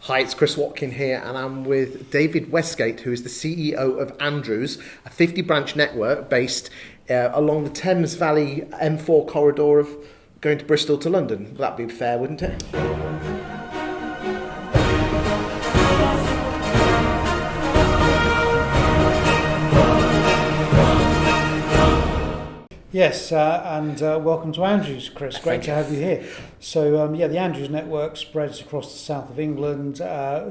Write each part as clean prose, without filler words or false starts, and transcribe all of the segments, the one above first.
Hi, it's Chris Watkin here, and I'm with David Westgate, who is the CEO of Andrews, a 50-branch network based along the Thames Valley M4 corridor of going to Bristol to London. That'd be fair, wouldn't it? Yes, and welcome to Andrews, Chris. Great to have you here. So, the Andrews network spreads across the south of England.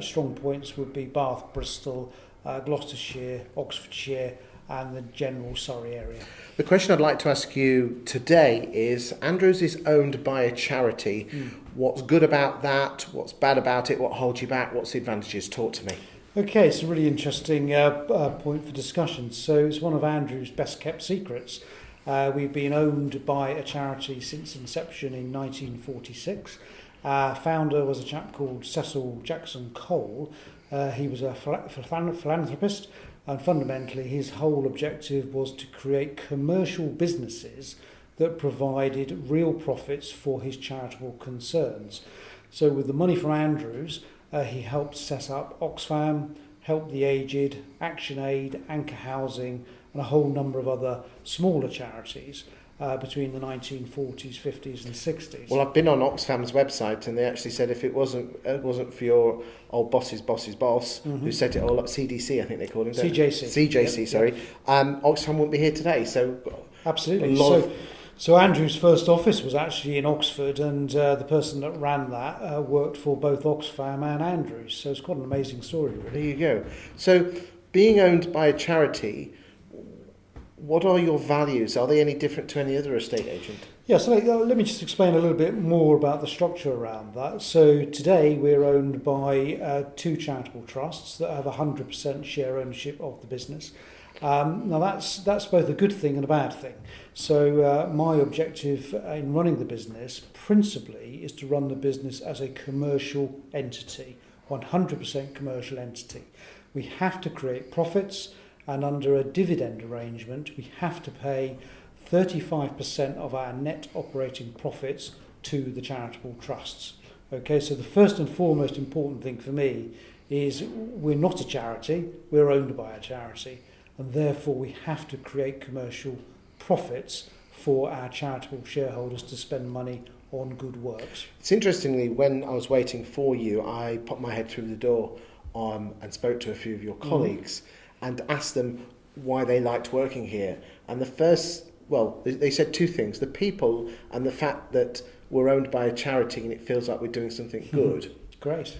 Strong points would be Bath, Bristol, Gloucestershire, Oxfordshire, and the general Surrey area. The question I'd like to ask you today is, Andrews is owned by a charity. What's good about that? What's bad about it? What holds you back? What's the advantages? Talk to me. Okay, it's a really interesting point for discussion. So it's one of Andrews' best kept secrets. We've been owned by a charity since inception in 1946. Our founder was a chap called Cecil Jackson Cole. He was a philanthropist, and fundamentally his whole objective was to create commercial businesses that provided real profits for his charitable concerns. So with the money from Andrews, he helped set up Oxfam, Help the Aged, Action Aid, Anchor Housing, and a whole number of other smaller charities between the 1940s, 50s and 60s. Well, I've been on Oxfam's website, and they actually said if it wasn't for your old boss's boss, who set it all up, CDC, I think they called him. CJC, sorry. Oxfam wouldn't be here today. So absolutely. So Andrew's first office was actually in Oxford, and the person that ran that worked for both Oxfam and Andrews. So it's quite an amazing story, really. There you go. So being owned by a charity, what are your values? Are they any different to any other estate agent? Yeah, so let me just explain a little bit more about the structure around that. So today we're owned by two charitable trusts that have 100% share ownership of the business. Now that's both a good thing and a bad thing. So my objective in running the business principally is to run the business as a commercial entity, 100% commercial entity. We have to create profits, and under a dividend arrangement we have to pay 35% of our net operating profits to the charitable trusts. Okay, so the first and foremost important thing for me is we're not a charity, we're owned by a charity, and therefore we have to create commercial profits for our charitable shareholders to spend money on good works. It's interestingly, when I was waiting for you, I popped my head through the door and spoke to a few of your colleagues and asked them why they liked working here. And they said two things: the people and the fact that we're owned by a charity and it feels like we're doing something good. Great.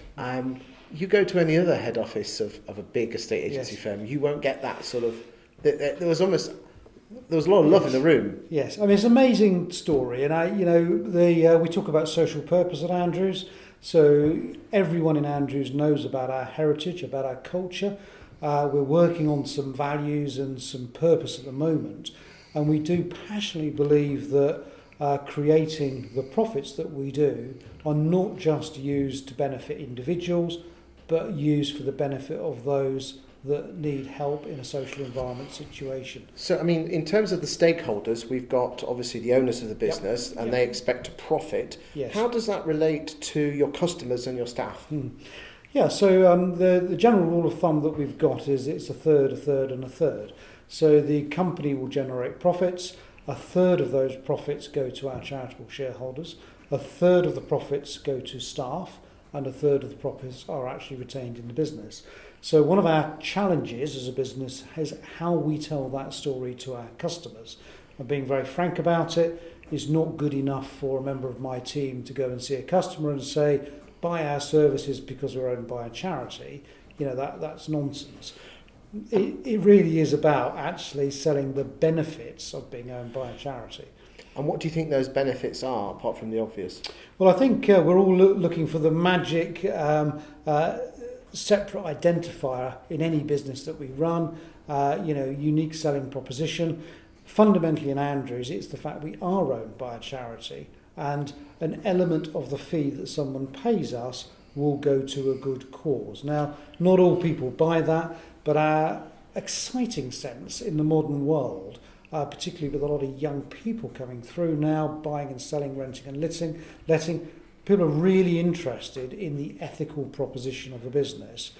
You go to any other head office of a big estate agency firm, you won't get that sort of... There was a lot of love in the room. Yes, I mean, it's an amazing story, and we talk about social purpose at Andrews. So everyone in Andrews knows about our heritage, about our culture. We're working on some values and some purpose at the moment, and we do passionately believe that creating the profits that we do are not just used to benefit individuals, but used for the benefit of those that need help in a social environment situation. So, I mean, in terms of the stakeholders, we've got obviously the owners of the business, and they expect a profit. Yes. How does that relate to your customers and your staff? Yeah, so the general rule of thumb that we've got is it's a third, and a third. So the company will generate profits. A third of those profits go to our charitable shareholders. A third of the profits go to staff, and a third of the profits are actually retained in the business. So one of our challenges as a business is how we tell that story to our customers. And being very frank about it, it's not good enough for a member of my team to go and see a customer and say, buy our services because we're owned by a charity. That's nonsense. It really is about actually selling the benefits of being owned by a charity. And what do you think those benefits are, apart from the obvious? Well, I think we're all looking for the magic separate identifier in any business that we run, unique selling proposition. Fundamentally in Andrews, it's the fact we are owned by a charity, and an element of the fee that someone pays us will go to a good cause. Now, not all people buy that, but our exciting sense in the modern world, particularly with a lot of young people coming through now, buying and selling, renting and letting, people are really interested in the ethical proposition of the business.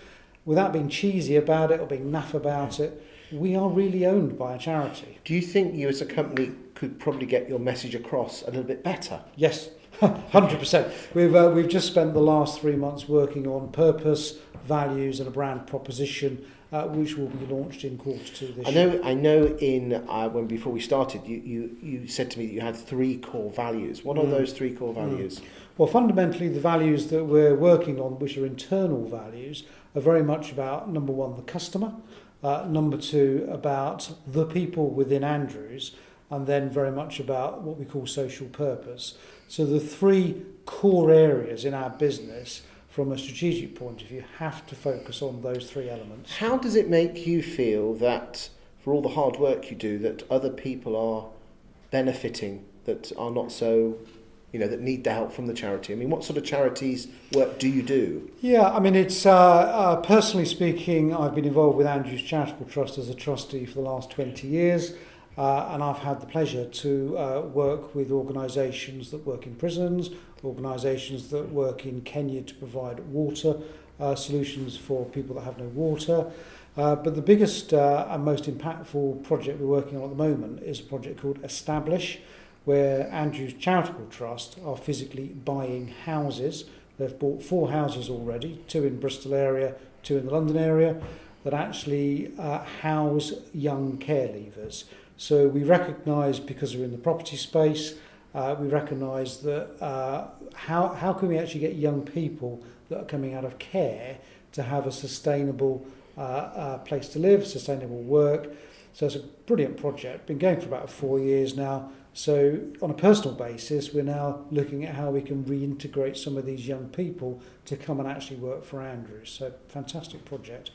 Without being cheesy about it or being naff about it, we are really owned by a charity. Do you think you as a company could probably get your message across a little bit better? Yes, 100%. We've just spent the last 3 months working on purpose, values and a brand proposition, which will be launched in Q2 this year. I know when before we started, you said to me that you had 3 core values. What are those 3 core values? Well, fundamentally, the values that we're working on, which are internal values, are very much about, number 1, the customer, number 2, about the people within Andrews, and then very much about what we call social purpose. So the 3 core areas in our business, from a strategic point of view, have to focus on those 3 elements. How does it make you feel that, for all the hard work you do, that other people are benefiting, that are not so, that need the help from the charity? I mean, what sort of charities work do you do? Yeah, I mean, it's personally speaking, I've been involved with Andrews Charitable Trust as a trustee for the last 20 years. And I've had the pleasure to work with organisations that work in prisons, organisations that work in Kenya to provide water solutions for people that have no water. But the biggest and most impactful project we're working on at the moment is a project called Establish, where Andrews Charitable Trust are physically buying houses. They've bought 4 houses already, 2 in Bristol area, 2 in the London area, that actually house young care leavers. So we recognise, because we're in the property space, we recognise that how can we actually get young people that are coming out of care to have a sustainable place to live, sustainable work. So it's a brilliant project, been going for about 4 years now. So on a personal basis, we're now looking at how we can reintegrate some of these young people to come and actually work for Andrews. So fantastic project.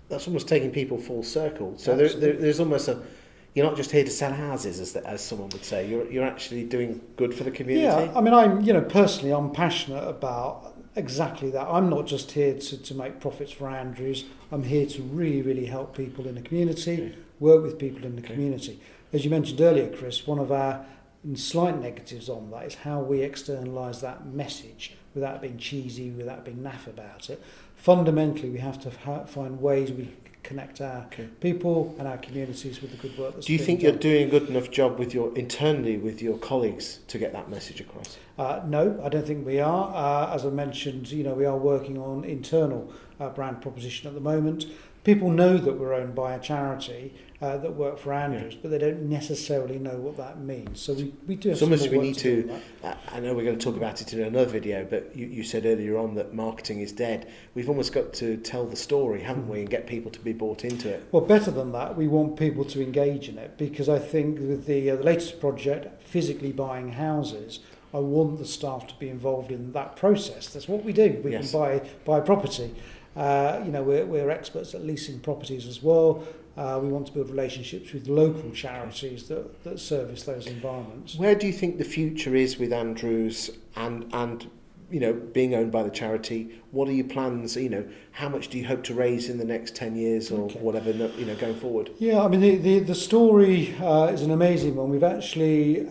That's almost taking people full circle. So there's almost you're not just here to sell houses, as someone would say. You're actually doing good for the community. Yeah, I mean, personally, I'm passionate about exactly that. I'm not just here to make profits for Andrews. I'm here to really, really help people in the community, work with people in the community. As you mentioned earlier, Chris, one of our slight negatives on that is how we externalise that message without being cheesy, without being naff about it. Fundamentally, we have to find ways we can connect our people and our communities with the good work that's Do you being think done. you're doing a good enough job internally with your colleagues to get that message across? No, I don't think we are. As I mentioned, we are working on internal brand proposition at the moment. People know that we're owned by a charity that work for Andrews, but they don't necessarily know what that means. So we do have some more work we need to do on that. I know we're going to talk about it in another video, but you said earlier on that marketing is dead. We've almost got to tell the story, haven't we, and get people to be bought into it. Well, better than that, we want people to engage in it, because I think with the latest project, physically buying houses, I want the staff to be involved in that process. That's what we do. We can buy property. We're experts at leasing properties as well. We want to build relationships with local charities that service those environments. Where do you think the future is with Andrews and being owned by the charity? What are your plans? How much do you hope to raise in the next 10 years or whatever, going forward? Yeah, I mean, the story is an amazing one. We've actually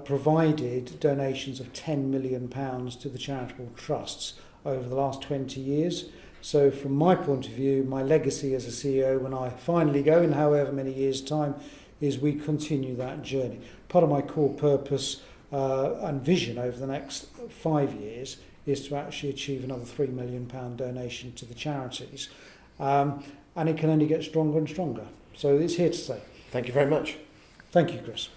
provided donations of £10 million to the charitable trusts over the last 20 years. So from my point of view, my legacy as a CEO when I finally go in however many years' time is we continue that journey. Part of my core purpose and vision over the next 5 years is to actually achieve another £3 million donation to the charities. And it can only get stronger and stronger. So it's here to stay. Thank you very much. Thank you, Chris.